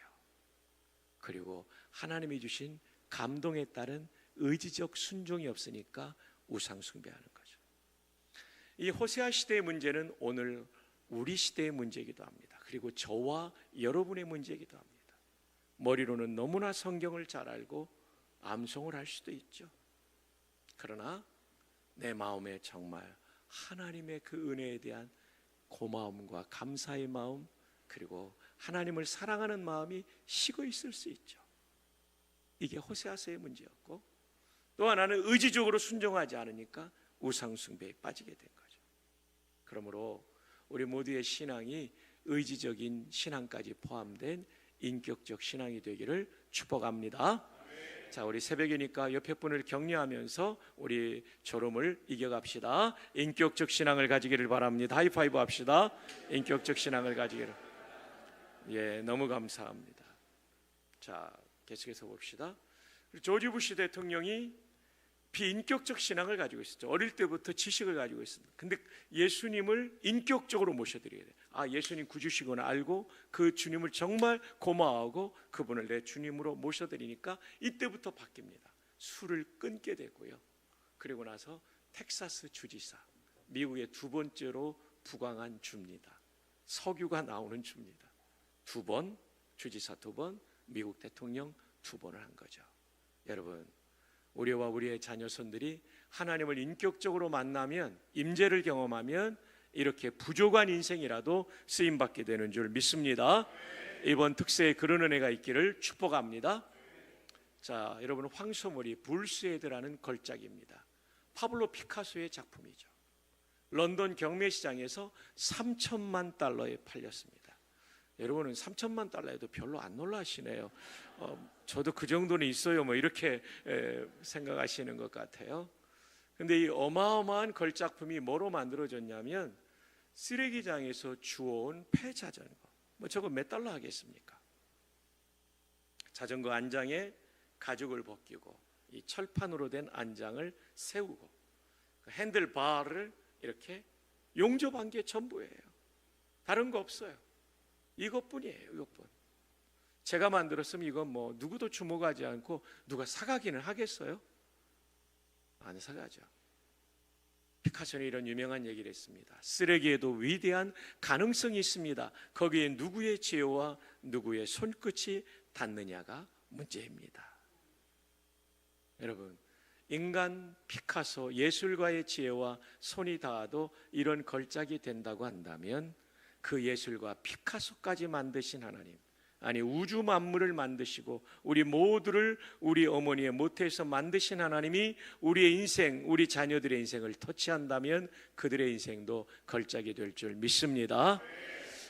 그리고 하나님이 주신 감동에 따른 의지적 순종이 없으니까 우상 숭배하는 거죠. 이 호세아 시대의 문제는 오늘 우리 시대의 문제이기도 합니다. 그리고 저와 여러분의 문제이기도 합니다. 머리로는 너무나 성경을 잘 알고 암송을 할 수도 있죠. 그러나 내 마음에 정말 하나님의 그 은혜에 대한 고마움과 감사의 마음, 그리고 하나님을 사랑하는 마음이 식어 있을 수 있죠. 이게 호세아서의 문제였고, 또 하나는 의지적으로 순종하지 않으니까 우상 숭배에 빠지게 된 거죠. 그러므로 우리 모두의 신앙이 의지적인 신앙까지 포함된 인격적 신앙이 되기를 축복합니다. 자, 우리 새벽이니까 옆에 분을 격려하면서 우리 졸음을 이겨갑시다. 인격적 신앙을 가지기를 바랍니다. 하이파이브 합시다. 인격적 신앙을 가지기를. 예, 너무 감사합니다. 자, 계속해서 봅시다. 조지 부시 대통령이 비인격적 신앙을 가지고 있었죠. 어릴 때부터 지식을 가지고 있습니다. 근데 예수님을 인격적으로 모셔드려야 돼요. 아, 예수님 구주시구나 알고 그 주님을 정말 고마워하고 그분을 내 주님으로 모셔드리니까 이때부터 바뀝니다. 술을 끊게 되고요. 그리고 나서 텍사스 주지사, 미국의 두 번째로 부강한 주입니다. 석유가 나오는 주입니다. 두 번, 주지사 두 번, 미국 대통령 두 번을 한 거죠. 여러분, 우리와 우리의 자녀손들이 하나님을 인격적으로 만나면, 임재를 경험하면 이렇게 부족한 인생이라도 쓰임받게 되는 줄 믿습니다. 이번 특세에 그런 은혜가 있기를 축복합니다. 자, 여러분, 황소물이 불스헤드라는 걸작입니다. 파블로 피카소의 작품이죠. 런던 경매시장에서 3천만 달러에 팔렸습니다. 여러분은 3천만 달러에도 별로 안 놀라시네요. 저도 그 정도는 있어요, 뭐 이렇게 생각하시는 것 같아요. 근데 이 어마어마한 걸작품이 뭐로 만들어졌냐면, 쓰레기장에서 주워온 폐자전거. 뭐 저거 몇 달러 하겠습니까? 자전거 안장에 가죽을 벗기고 이 철판으로 된 안장을 세우고 그 핸들바를 이렇게 용접한 게 전부예요. 다른 거 없어요. 이것뿐이에요. 이것뿐. 제가 만들었으면 이건 뭐 누구도 주목하지 않고 누가 사가기는 하겠어요? 안 사가죠. 피카소는 이런 유명한 얘기를 했습니다. 쓰레기에도 위대한 가능성이 있습니다. 거기에 누구의 지혜와 누구의 손끝이 닿느냐가 문제입니다. 여러분, 인간 피카소 예술가의 지혜와 손이 닿아도 이런 걸작이 된다고 한다면 그 예술가 피카소까지 만드신 하나님, 아니 우주 만물을 만드시고 우리 모두를 우리 어머니의 모태에서 만드신 하나님이 우리의 인생, 우리 자녀들의 인생을 터치한다면 그들의 인생도 걸작이 될 줄 믿습니다.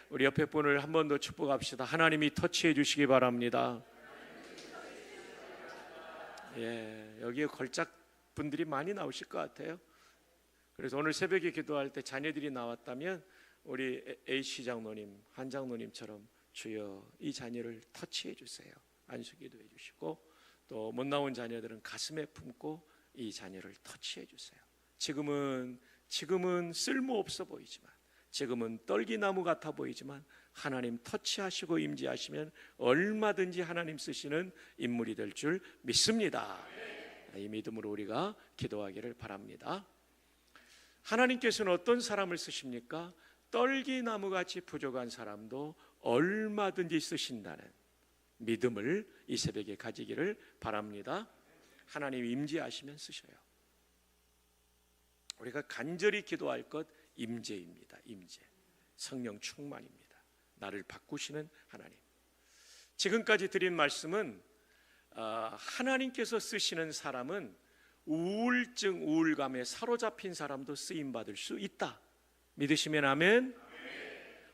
우리 옆에 분을 한 번 더 축복합시다. 하나님이 터치해 주시기 바랍니다. 예, 여기에 걸작 분들이 많이 나오실 것 같아요. 그래서 오늘 새벽에 기도할 때 자녀들이 나왔다면 우리 A씨 장로님, 한 장로님처럼 주여 이 자녀를 터치해 주세요. 안수기도 해주시고 또 못 나온 자녀들은 가슴에 품고 이 자녀를 터치해 주세요. 지금은 쓸모없어 보이지만, 지금은 떨기나무 같아 보이지만 하나님 터치하시고 임재하시면 얼마든지 하나님 쓰시는 인물이 될 줄 믿습니다. 이 믿음으로 우리가 기도하기를 바랍니다. 하나님께서는 어떤 사람을 쓰십니까? 떨기나무같이 부족한 사람도 얼마든지 쓰신다는 믿음을 이 새벽에 가지기를 바랍니다. 하나님 임재하시면 쓰셔요. 우리가 간절히 기도할 것 임재입니다. 임재, 성령 충만입니다. 나를 바꾸시는 하나님. 지금까지 드린 말씀은 하나님께서 쓰시는 사람은 우울증, 우울감에 사로잡힌 사람도 쓰임받을 수 있다. 믿으시면 아멘.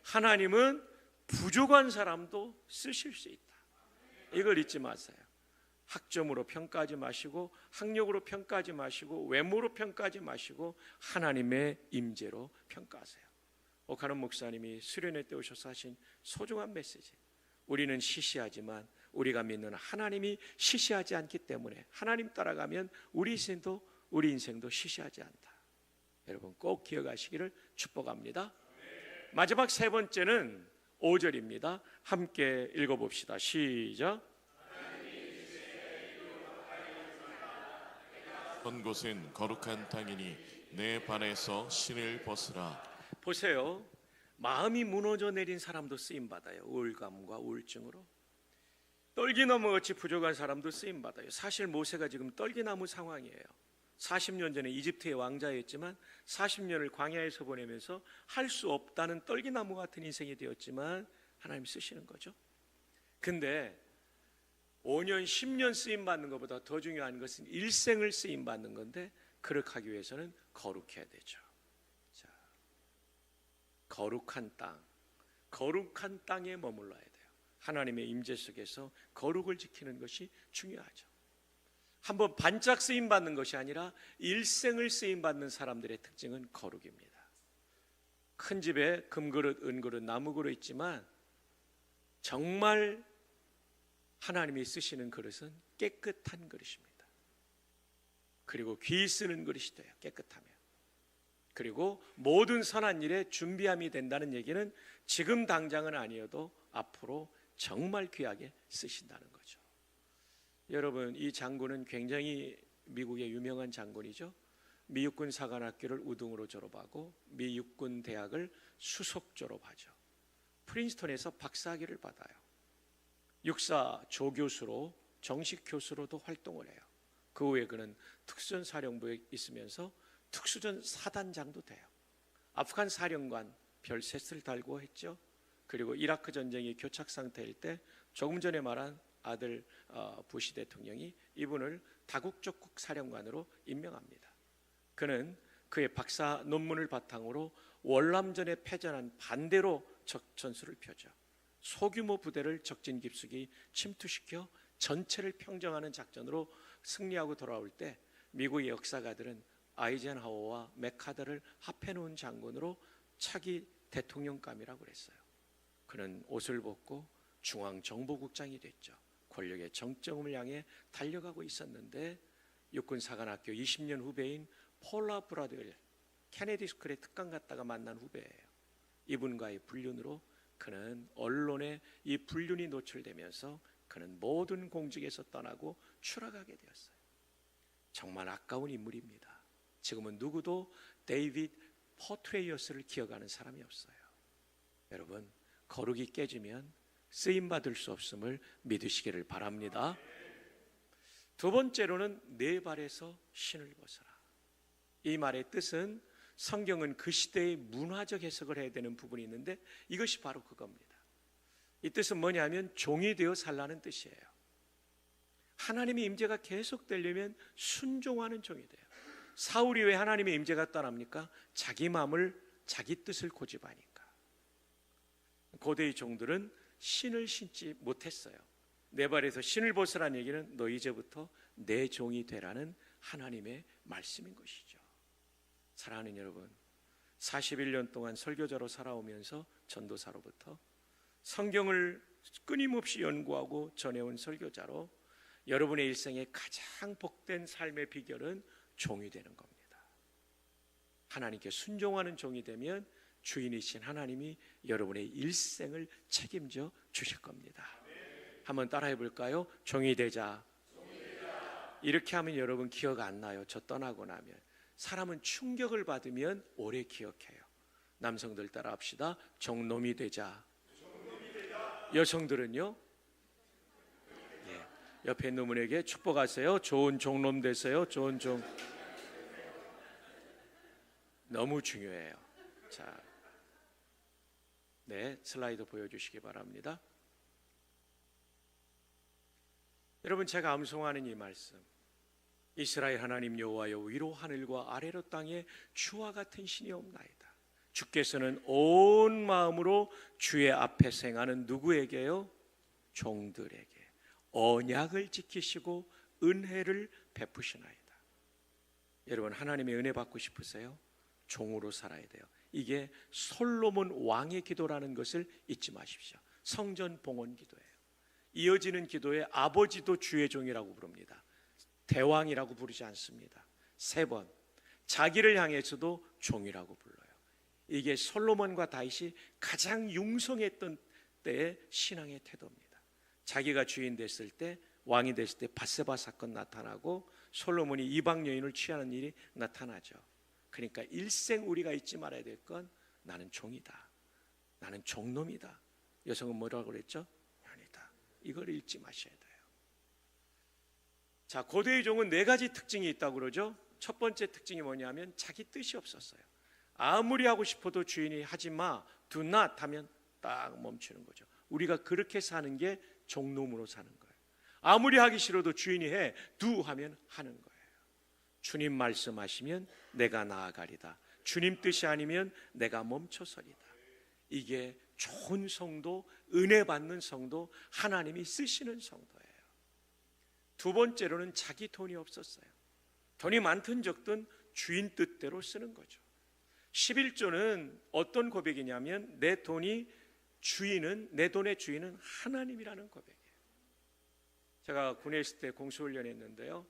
하나님은 부족한 사람도 쓰실 수 있다. 이걸 잊지 마세요. 학점으로 평가하지 마시고, 학력으로 평가하지 마시고, 외모로 평가하지 마시고 하나님의 임재로 평가하세요. 오카는 목사님이 수련회 때 오셔서 하신 소중한 메시지. 우리는 시시하지만 우리가 믿는 하나님이 시시하지 않기 때문에 하나님 따라가면 우리 인생도 시시하지 않다. 여러분 꼭 기억하시기를 축복합니다. 마지막 세 번째는 5절입니다. 함께 읽어봅시다. 시작. 한 곳은 거룩한 땅이니 내 발에서 신을 벗으라. 보세요. 마음이 무너져 내린 사람도 쓰임받아요. 우울감과 우울증으로. 떨기나무같이 부족한 사람도 쓰임받아요. 사실 모세가 지금 떨기나무 상황이에요. 40년 전에 이집트의 왕자였지만 40년을 광야에서 보내면서 할 수 없다는 떨기나무 같은 인생이 되었지만 하나님 쓰시는 거죠. 근데 5년, 10년 쓰임받는 것보다 더 중요한 것은 일생을 쓰임받는 건데 그렇게 하기 위해서는 거룩해야 되죠. 자, 거룩한 땅에 머물러야 돼요. 하나님의 임재 속에서 거룩을 지키는 것이 중요하죠. 한번 반짝 쓰임받는 것이 아니라 일생을 쓰임받는 사람들의 특징은 거룩입니다. 큰 집에 금그릇, 은그릇, 나무그릇 있지만 정말 하나님이 쓰시는 그릇은 깨끗한 그릇입니다. 그리고 귀 쓰는 그릇이 돼요. 깨끗하면. 그리고 모든 선한 일에 준비함이 된다는 얘기는 지금 당장은 아니어도 앞으로 정말 귀하게 쓰신다는 거죠. 여러분, 이 장군은 굉장히 미국의 유명한 장군이죠. 미 육군 사관학교를 우등으로 졸업하고 미 육군 대학을 수석 졸업하죠. 프린스턴에서 박사학위를 받아요. 육사 조교수로, 정식 교수로도 활동을 해요. 그 후에 그는 특수전 사령부에 있으면서 특수전 사단장도 돼요. 아프간 사령관 별 셋을 달고 했죠. 그리고 이라크 전쟁이 교착 상태일 때 조금 전에 말한 아들 부시 대통령이 이분을 다국적국 사령관으로 임명합니다. 그는 그의 박사 논문을 바탕으로 월남전에 패전한 반대로 전술을 펴죠. 소규모 부대를 적진 깊숙이 침투시켜 전체를 평정하는 작전으로 승리하고 돌아올 때 미국의 역사가들은 아이젠하워와 맥카더를 합해놓은 장군으로 차기 대통령감이라고 그랬어요. 그는 옷을 벗고 중앙정보국장이 됐죠. 권력의 정점을 향해 달려가고 있었는데 육군사관학교 20년 후배인 폴라 브라드웰, 케네디 스쿨의 특강 갔다가 만난 후배예요. 이분과의 불륜으로 그는 언론에 이 불륜이 노출되면서 그는 모든 공직에서 떠나고 추락하게 되었어요. 정말 아까운 인물입니다. 지금은 누구도 데이빗 포트레이어스를 기억하는 사람이 없어요. 여러분, 거룩이 깨지면 쓰임받을 수 없음을 믿으시기를 바랍니다. 두 번째로는 네 발에서 신을 벗어라. 이 말의 뜻은 성경은 그 시대의 문화적 해석을 해야 되는 부분이 있는데 이것이 바로 그겁니다. 이 뜻은 뭐냐면 종이 되어 살라는 뜻이에요. 하나님의 임재가 계속되려면 순종하는 종이 돼요. 사울이 왜 하나님의 임재가 떠납니까? 자기 마음을, 자기 뜻을 고집하니까. 고대의 종들은 신을 신지 못했어요. 내 발에서 신을 벗으라는 얘기는 너 이제부터 내 종이 되라는 하나님의 말씀인 것이죠. 사랑하는 여러분, 41년 동안 설교자로 살아오면서 전도사로부터 성경을 끊임없이 연구하고 전해온 설교자로 여러분의 일생에 가장 복된 삶의 비결은 종이 되는 겁니다. 하나님께 순종하는 종이 되면 주인이신 하나님이 여러분의 일생을 책임져 주실 겁니다. 한번 따라해 볼까요? 종이 되자. 이렇게 하면 여러분 기억 안 나요. 저 떠나고 나면. 사람은 충격을 받으면 오래 기억해요. 남성들 따라 합시다. 종놈이 되자. 여성들은요? 예. 옆에 있는 분에게 축복하세요. 좋은 종놈 되세요. 좋은 종. 너무 중요해요. 자, 네, 슬라이드 보여주시기 바랍니다. 여러분, 제가 암송하는 이 말씀, 이스라엘 하나님 여호와여, 위로 하늘과 아래로 땅에 주와 같은 신이 없나이다. 주께서는 온 마음으로 주의 앞에 행하는 누구에게요? 종들에게 언약을 지키시고 은혜를 베푸시나이다. 여러분, 하나님의 은혜 받고 싶으세요? 종으로 살아야 돼요. 이게 솔로몬 왕의 기도라는 것을 잊지 마십시오. 성전 봉헌 기도예요. 이어지는 기도에 아버지도 주의 종이라고 부릅니다. 대왕이라고 부르지 않습니다. 3번, 자기를 향해서도 종이라고 불러요. 이게 솔로몬과 다윗이 가장 융성했던 때의 신앙의 태도입니다. 자기가 주인 됐을 때, 왕이 됐을 때 밧세바 사건 나타나고 솔로몬이 이방 여인을 취하는 일이 나타나죠. 그러니까 일생 우리가 잊지 말아야 될 건 나는 종이다. 나는 종놈이다. 여성은 뭐라고 그랬죠? 아니다. 이걸 잊지 마셔야 돼요. 자, 고대의 종은 4가지 특징이 있다고 그러죠. 첫 번째 특징이 뭐냐면 자기 뜻이 없었어요. 아무리 하고 싶어도 주인이 하지 마, do not 하면 딱 멈추는 거죠. 우리가 그렇게 사는 게 종놈으로 사는 거예요. 아무리 하기 싫어도 주인이 해, do 하면 하는 거예요. 주님 말씀하시면 내가 나아가리다. 주님 뜻이 아니면 내가 멈춰서리다. 이게 좋은 성도, 은혜 받는 성도, 하나님이 쓰시는 성도예요. 두 번째로는 자기 돈이 없었어요. 돈이 많든 적든 주인 뜻대로 쓰는 거죠. 11조는 어떤 고백이냐면 내 돈의 주인은 하나님이라는 고백이에요. 제가 군에 있을 때 공수훈련을 했는데요,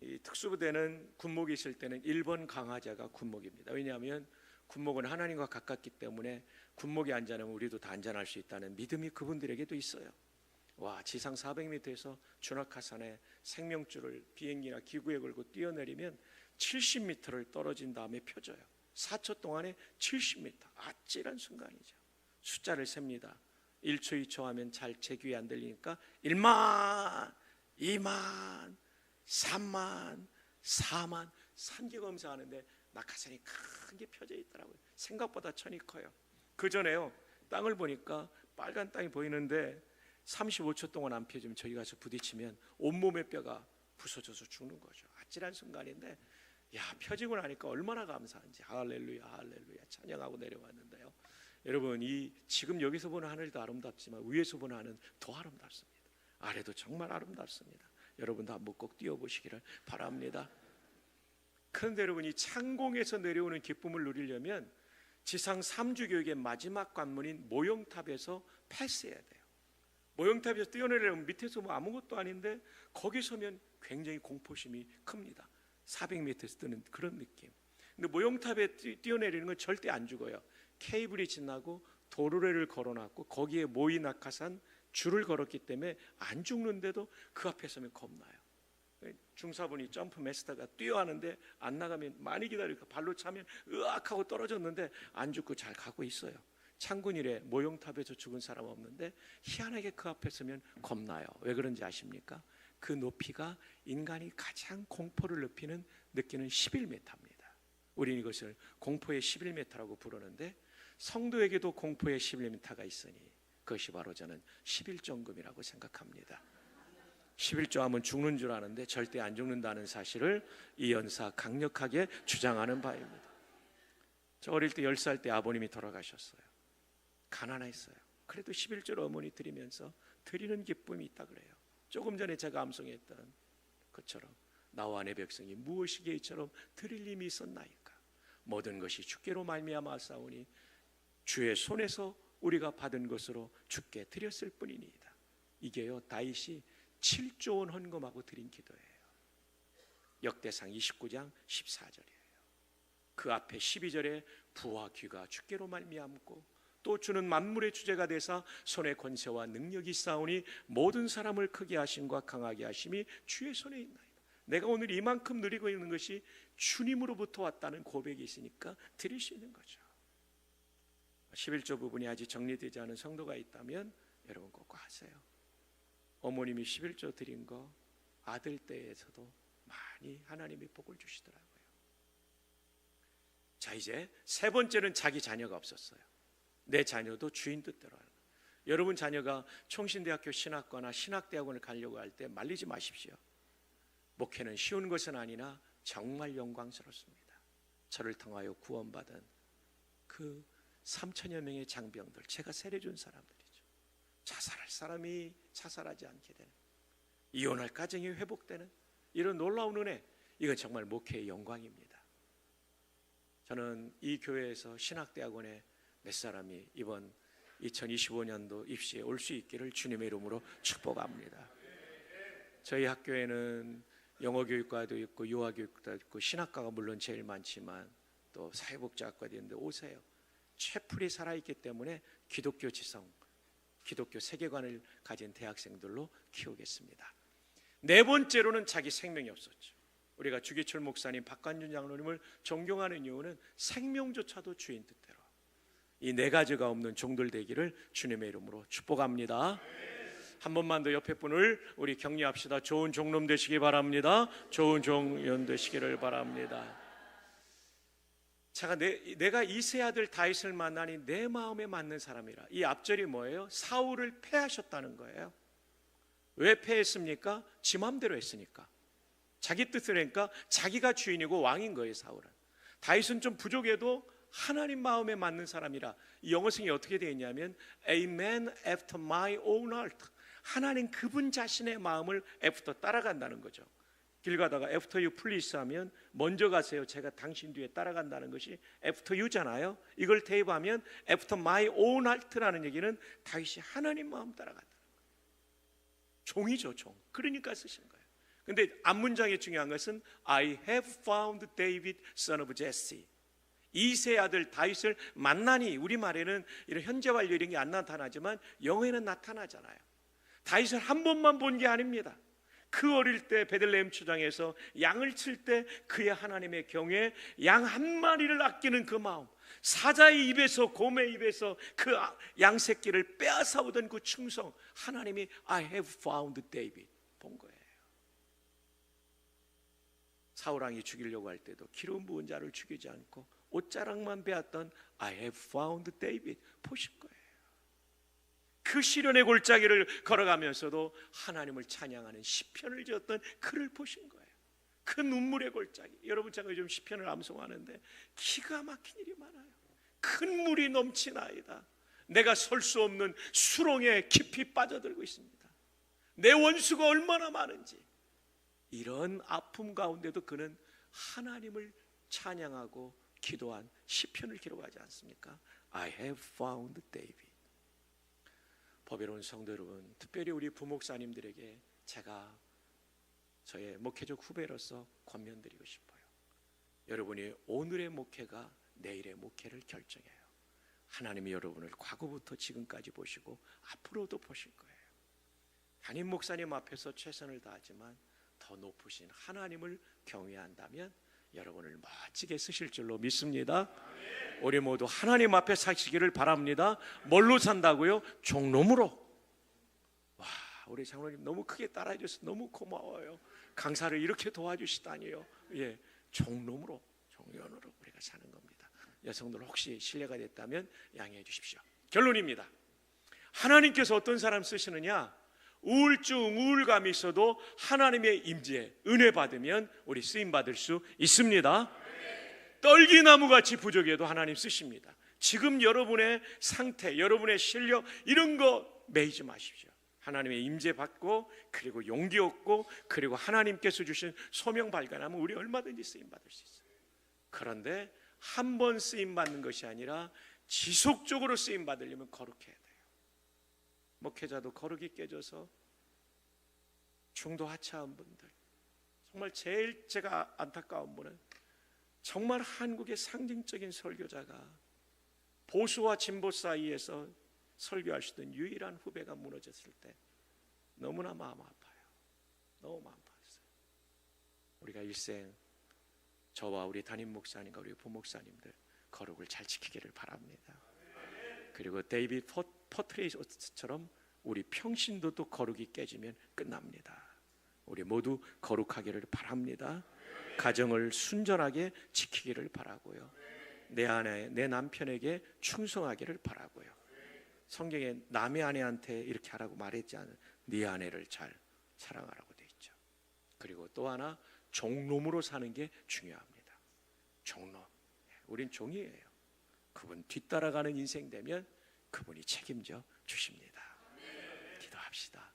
이 특수부대는 군목이 있을 때는 1번 강화자가 군목입니다. 왜냐하면 군목은 하나님과 가깝기 때문에 군목이 안전하면 우리도 다 안전할 수 있다는 믿음이 그분들에게도 있어요. 와, 지상 400m에서 주낙하산에 생명줄을 비행기나 기구에 걸고 뛰어내리면 70m를 떨어진 다음에 펴져요. 4초 동안에 70m, 아찔한 순간이죠. 숫자를 셉니다. 1초 2초 하면 잘 제 귀에 안 들리니까 1만, 2만, 3만, 4만, 산기 검사하는데 낙하산이 큰 게 펴져 있더라고요. 생각보다 천이 커요. 그 전에요, 땅을 보니까 빨간 땅이 보이는데 35초 동안 안 펴지면 저기 가서 부딪히면 온몸의 뼈가 부서져서 죽는 거죠. 아찔한 순간인데, 야, 펴지고 나니까 얼마나 감사한지. 할렐루야, 할렐루야 찬양하고 내려왔는데요, 여러분, 이 지금 여기서 보는 하늘도 아름답지만 위에서 보는 하늘은 더 아름답습니다. 아래도 정말 아름답습니다. 여러분도 한번 꼭 뛰어보시기를 바랍니다. 그런데 여러분, 이 창공에서 내려오는 기쁨을 누리려면 지상 3주 교육의 마지막 관문인 모형탑에서 패스해야 돼요. 모형탑에서 뛰어내려면 밑에서 뭐 아무것도 아닌데 거기 서면 굉장히 공포심이 큽니다. 400m에서 뜨는 그런 느낌. 근데 모형탑에 뛰어내리는 건 절대 안 죽어요. 케이블이 지나고 도로래를 걸어놨고 거기에 모이 낙하산 줄을 걸었기 때문에 안 죽는데도 그 앞에 서면 겁나요. 중사분이 점프 마스터가 뛰어하는데 안 나가면 많이 기다리고 발로 차면 으악 하고 떨어졌는데 안 죽고 잘 가고 있어요. 창군일에 모형탑에서 죽은 사람 없는데 희한하게 그 앞에 서면 겁나요. 왜 그런지 아십니까? 그 높이가 인간이 가장 공포를 느끼는 11m입니다. 우리는 이것을 공포의 11m라고 부르는데 성도에게도 공포의 11m가 있으니 그것이 바로 저는 11종금이라고 생각합니다. 11조 하면 죽는 줄 아는데 절대 안 죽는다는 사실을 이 연사 강력하게 주장하는 바입니다. 저 어릴 때 10살 때 아버님이 돌아가셨어요. 가난했어요. 그래도 11조를 어머니 드리면서 드리는 기쁨이 있다 그래요. 조금 전에 제가 암송했던 것처럼 나와 내 백성이 무엇이기에 이처럼 드릴 힘이 있었나이까. 모든 것이 주께로 말미암아 싸우니 주의 손에서 우리가 받은 것으로 주께 드렸을 뿐이니이다. 이게요 다윗이 7조 원 헌금하고 드린 기도예요. 역대상 29장 14절이에요. 그 앞에 12절에 부와 귀가 주께로 말미암고 또 주는 만물의 주제가 되사 손의 권세와 능력이 싸우니 모든 사람을 크게 하심과 강하게 하심이 주의 손에 있나이다. 내가 오늘 이만큼 누리고 있는 것이 주님으로부터 왔다는 고백이 있으니까 드릴 수 있는 거죠. 11조 부분이 아직 정리되지 않은 성도가 있다면 여러분 꼭 하세요. 어머님이 11조 드린 거 아들 때에서도 많이 하나님이 복을 주시더라고요. 자, 이제 세 번째는 자기 자녀가 없었어요. 내 자녀도 주인 뜻대로 하는 거예요. 여러분 자녀가 총신대학교 신학과나 신학대학원을 가려고 할 때 말리지 마십시오. 목회는 쉬운 것은 아니나 정말 영광스럽습니다. 저를 통하여 구원받은 그 3천여 명의 장병들, 제가 세례준 사람들이죠. 자살할 사람이 자살하지 않게 되는, 이혼할 가정이 회복되는 이런 놀라운 은혜, 이건 정말 목회의 영광입니다. 저는 이 교회에서 신학대학원에 몇 사람이 이번 2025년도 입시에 올 수 있기를 주님의 이름으로 축복합니다. 저희 학교에는 영어교육과도 있고 유아교육과도 있고 신학과가 물론 제일 많지만 또 사회복지학과도 있는데 오세요. 채플이 살아있기 때문에 기독교 지성, 기독교 세계관을 가진 대학생들로 키우겠습니다. 네 번째로는 자기 생명이 없었죠. 우리가 주기철 목사님, 박관준 장로님을 존경하는 이유는 생명조차도 주인 뜻대로 이 네 가지가 없는 종들 되기를 주님의 이름으로 축복합니다. 한 번만 더 옆에 분을 우리 격려합시다. 좋은 종놈 되시기 바랍니다. 좋은 종년 되시기를 바랍니다. 제가 내가 이세 아들 다윗을 만나니 내 마음에 맞는 사람이라. 이 앞절이 뭐예요? 사울을 패하셨다는 거예요. 왜 패했습니까? 지 마음대로 했으니까. 자기 뜻을 하니까 자기가 주인이고 왕인 거예요. 사울은. 다윗은 좀 부족해도 하나님 마음에 맞는 사람이라. 이 영어성이 어떻게 되어 있냐면 A man after my own heart. 하나님 그분 자신의 마음을 after 따라간다는 거죠. 길 가다가 after you please 하면 먼저 가세요. 제가 당신 뒤에 따라간다는 것이 after you잖아요. 이걸 대입하면 after my own heart라는 얘기는 다윗이 하나님 마음 따라간다는 거예요. 종이죠, 종. 그러니까 쓰신 거예요. 근데 앞문장의 중요한 것은 I have found David son of Jesse. 이세 아들 다윗을 만나니, 우리말에는 이런 현재 완료 이런 게 안 나타나지만 영어에는 나타나잖아요. 다윗을 한 번만 본 게 아닙니다. 그 어릴 때 베들레헴 초장에서 양을 칠 때 그의 하나님의 경외, 양 한 마리를 아끼는 그 마음, 사자의 입에서, 곰의 입에서 그 양 새끼를 빼앗아오던 그 충성, 하나님이 I have found David 본 거예요. 사울왕이 죽이려고 할 때도 기름 부은 자를 죽이지 않고 옷자락만 베었던 I have found David 보신 거예요. 그 시련의 골짜기를 걸어가면서도 하나님을 찬양하는 시편을 지었던 그를 보신 거예요. 그 눈물의 골짜기. 여러분, 제가 요즘 시편을 암송하는데 기가 막힌 일이 많아요. 큰 물이 넘치나이다. 내가 설 수 없는 수렁에 깊이 빠져들고 있습니다. 내 원수가 얼마나 많은지. 이런 아픔 가운데도 그는 하나님을 찬양하고 기도한 시편을 기록하지 않습니까? I have found David. 법외로운 성도 여러분, 특별히 우리 부목사님들에게 제가 저의 목회적 후배로서 권면드리고 싶어요. 여러분이 오늘의 목회가 내일의 목회를 결정해요. 하나님이 여러분을 과거부터 지금까지 보시고 앞으로도 보실 거예요. 담임 목사님 앞에서 최선을 다하지만 더 높으신 하나님을 경외한다면 여러분을 멋지게 쓰실 줄로 믿습니다. 우리 모두 하나님 앞에 사시기를 바랍니다. 뭘로 산다고요? 종놈으로. 와, 우리 장로님 너무 크게 따라해 주셔서 너무 고마워요. 강사를 이렇게 도와주시다니요. 예, 종놈으로, 종년으로 우리가 사는 겁니다. 여성들 혹시 실례가 됐다면 양해해 주십시오. 결론입니다. 하나님께서 어떤 사람 쓰시느냐? 우울증, 우울감이 있어도 하나님의 임재, 은혜 받으면 우리 쓰임 받을 수 있습니다. 떨기나무같이 부족해도 하나님 쓰십니다. 지금 여러분의 상태, 여러분의 실력 이런 거 매이지 마십시오. 하나님의 임재 받고 그리고 용기 얻고 그리고 하나님께서 주신 소명 발견하면 우리 얼마든지 쓰임 받을 수 있어요. 그런데 한 번 쓰임 받는 것이 아니라 지속적으로 쓰임 받으려면 거룩해야 돼요. 목회자도 거룩이 깨져서 중도 하차한 분들, 정말 제일 제가 안타까운 분은 정말 한국의 상징적인 설교자가 보수와 진보 사이에서 설교할 수 있는 유일한 후배가 무너졌을 때 너무나 마음 아파요. 너무 마음 아팠어요. 우리가 일생 저와 우리 담임 목사님과 우리 부목사님들 거룩을 잘 지키기를 바랍니다. 그리고 데이비드 포트레이처럼 우리 평신도 또 거룩이 깨지면 끝납니다. 우리 모두 거룩하기를 바랍니다. 가정을 순전하게 지키기를 바라고요. 내 아내, 내 남편에게 충성하기를 바라고요. 성경에 남의 아내한테 이렇게 하라고 말했지 않은 네 아내를 잘 사랑하라고 돼 있죠. 그리고 또 하나 종놈으로 사는 게 중요합니다. 종놈, 우린 종이에요. 그분 뒤따라가는 인생 되면 그분이 책임져 주십니다. 기도합시다.